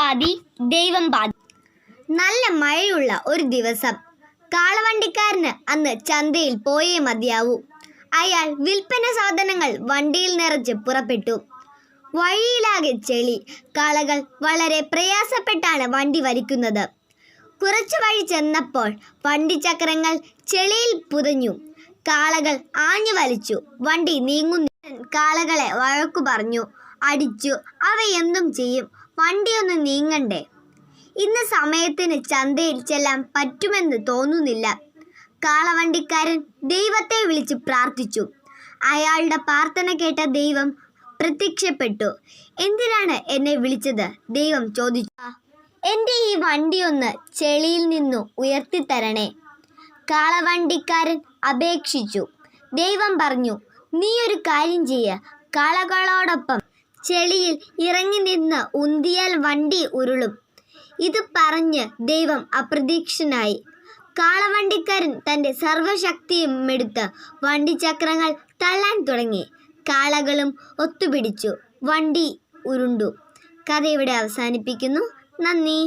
പാതി ദൈവം പാതി. നല്ല മഴയുള്ള ഒരു ദിവസം. കാളവണ്ടിക്കാരന് അന്ന് ചന്തയിൽ പോയേ മതിയാവൂ. അയാൾ വിൽപ്പന സാധനങ്ങൾ വണ്ടിയിൽ നിറച്ച് പുറപ്പെട്ടു. വഴിയിലാകെ ചെളി. കാളകൾ വളരെ പ്രയാസപ്പെട്ടാണ് വണ്ടി വലിക്കുന്നത്. കുറച്ചു വഴി ചെന്നപ്പോൾ വണ്ടിച്ചക്രങ്ങൾ ചെളിയിൽ പുതഞ്ഞു. കാളകൾ ആഞ്ഞു വലിച്ചു. വണ്ടി നീങ്ങുന്നു. കാളകളെ വഴക്കു പറഞ്ഞു, അടിച്ചു. അവയെന്തും ചെയ്യും, വണ്ടിയൊന്ന് നീങ്ങണ്ടേ. ഇന്ന് സമയത്തിന് ചന്തയിൽ ചെല്ലാൻ പറ്റുമെന്ന് തോന്നുന്നില്ല. കാളവണ്ടിക്കാരൻ ദൈവത്തെ വിളിച്ച് പ്രാർത്ഥിച്ചു. അയാളുടെ പ്രാർത്ഥന കേട്ട ദൈവം പ്രത്യക്ഷപ്പെട്ടു. എന്തിനാണ് എന്നെ വിളിച്ചത്? ദൈവം ചോദിച്ചു. എൻ്റെ ഈ വണ്ടിയൊന്ന് ചെളിയിൽ നിന്നു ഉയർത്തിത്തരണേ. കാളവണ്ടിക്കാരൻ അപേക്ഷിച്ചു. ദൈവം പറഞ്ഞു, നീ ഒരു കാര്യം ചെയ്യ. കാളകളോടൊപ്പം ചെളിയിൽ ഇറങ്ങി നിന്ന് ഉന്തിയാൽ വണ്ടി ഉരുളും. ഇത് പറഞ്ഞ് ദൈവം അപ്രത്യക്ഷനായി. കാളവണ്ടിക്കാരൻ തൻ്റെ സർവ്വശക്തിയും എടുത്ത് വണ്ടിച്ചക്രങ്ങൾ തള്ളാൻ തുടങ്ങി. കാളകളും ഒത്തുപിടിച്ചു. വണ്ടി ഉരുണ്ടു. കഥ ഇവിടെ അവസാനിപ്പിക്കുന്നു. നന്ദി.